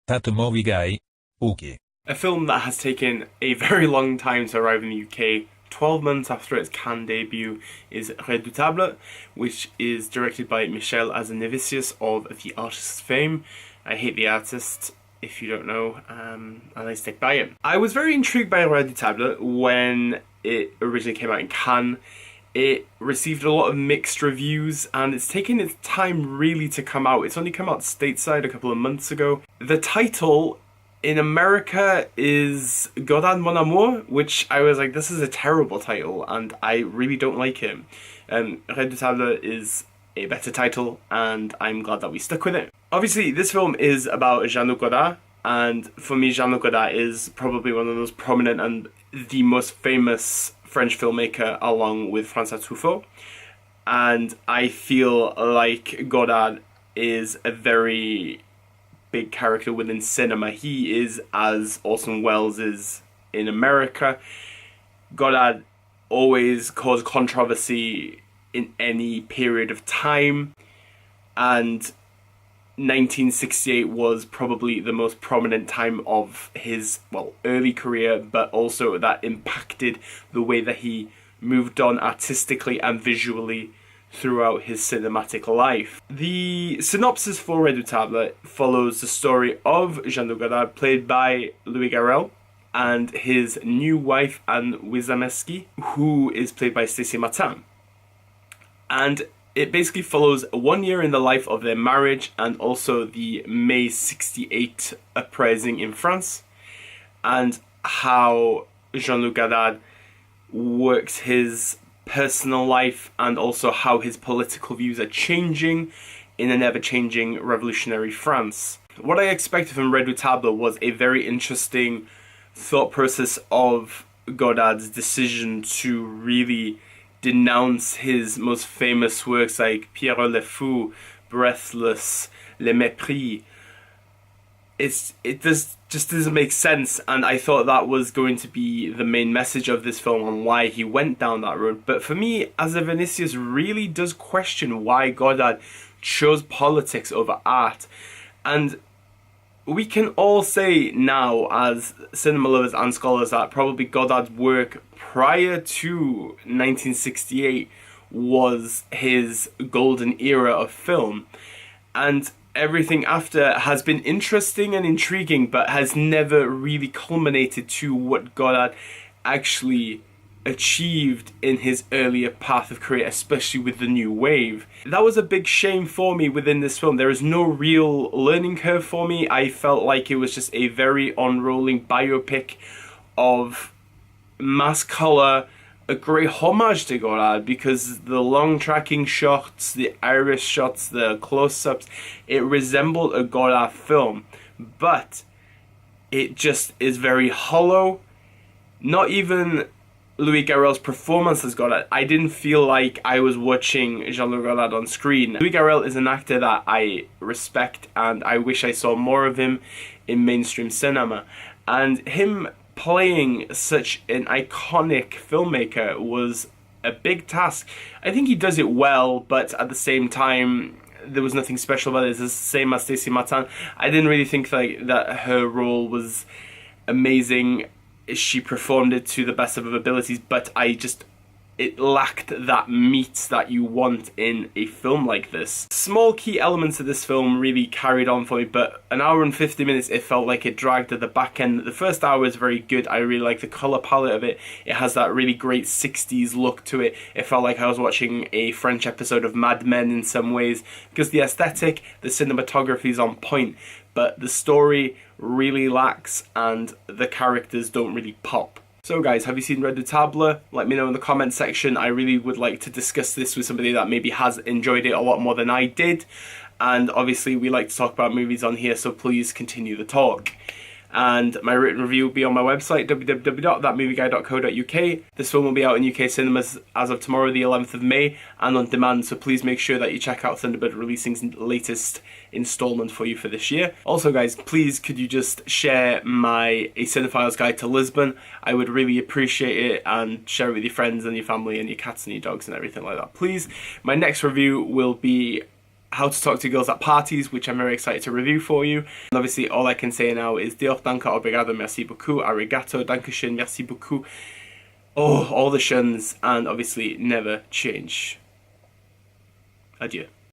thatmovieguyUK. A film that has taken a very long time to arrive in the UK, 12 months after its Cannes debut, is Redoutable, which is directed by Michel Hazanavicius of The Artist's fame. I hate The Artist, if you don't know, and I stick by it. I was very intrigued by Redoutable when it originally came out in Cannes. It received a lot of mixed reviews and it's taken its time really to come out. It's only come out stateside a couple of months ago. The title in America is Godard Mon Amour, which I was like, this is a terrible title and I really don't like it. Redoutable is a better title and I'm glad that we stuck with it. Obviously, this film is about Jean-Luc Godard, and for me, Jean-Luc Godard is probably one of the most prominent and the most famous French filmmaker, along with Francois Truffaut. And I feel like Godard is a very big character within cinema. He is as Orson Welles is in America. Godard always caused controversy in any period of time, and 1968 was probably the most prominent time of his, early career, but also that impacted the way that he moved on artistically and visually throughout his cinematic life. The synopsis for Redoutable follows the story of Jean-Luc Godard, played by Louis Garrel, and his new wife, Anne Wierzemski, who is played by Stacey Martin. And it basically follows 1 year in the life of their marriage and also the May 68 uprising in France, and how Jean-Luc Godard works his personal life and also how his political views are changing in an ever-changing revolutionary France. What I expected from Redoutable was a very interesting thought process of Godard's decision to really denounce his most famous works like Pierrot le Fou, Breathless, Le Mépris. It just doesn't make sense, and I thought that was going to be the main message of this film on why he went down that road. But for me, Hazanavicius really does question why Godard chose politics over art. And we can all say now, as cinema lovers and scholars, that probably Godard's work prior to 1968 was his golden era of film. And everything after has been interesting and intriguing, but has never really culminated to what Godard actually achieved in his earlier path of career, especially with the new wave. That was a big shame for me within this film. There is no real learning curve for me. I felt like it was just a very on-rolling biopic of mass colour, a great homage to Godard, because the long tracking shots, the iris shots, the close-ups, it resembled a Godard film, but it just is very hollow. Not even Louis Garrel's performance as Godard. I didn't feel like I was watching Jean-Luc Godard on screen. Louis Garrel is an actor that I respect and I wish I saw more of him in mainstream cinema. And him playing such an iconic filmmaker was a big task. I think he does it well, but at the same time, there was nothing special about it. It's the same as Stacey Martin. I didn't really think that her role was amazing. She performed it to the best of her abilities, but it lacked that meat that you want in a film like this. Small key elements of this film really carried on for me, but an hour and 50 minutes, it felt like it dragged at the back end. The first hour is very good. I really like the colour palette of it. It has that really great 60s look to it. It felt like I was watching a French episode of Mad Men in some ways, because the aesthetic, the cinematography is on point, but the story really lacks and the characters don't really pop. So guys, have you seen Redoutable? Let me know in the comment section. I really would like to discuss this with somebody that maybe has enjoyed it a lot more than I did. And obviously we like to talk about movies on here, so please continue the talk. And my written review will be on my website, www.thatmovieguyUK. This film will be out in UK cinemas as of tomorrow, the 11th of May, and on demand, so please make sure that you check out Thunderbird Releasing's latest installment for you for this year. Also guys, please could you just share my A Cinephile's Guide to Lisbon? I would really appreciate it, and share it with your friends and your family and your cats and your dogs and everything like that, please. My next review will be How to Talk to Girls at Parties, which I'm very excited to review for you. And obviously all I can say now is Diolch, danke, obrigado, merci beaucoup, arigato, dankeschön, merci beaucoup. Oh, all the shuns, and obviously never change. Adieu.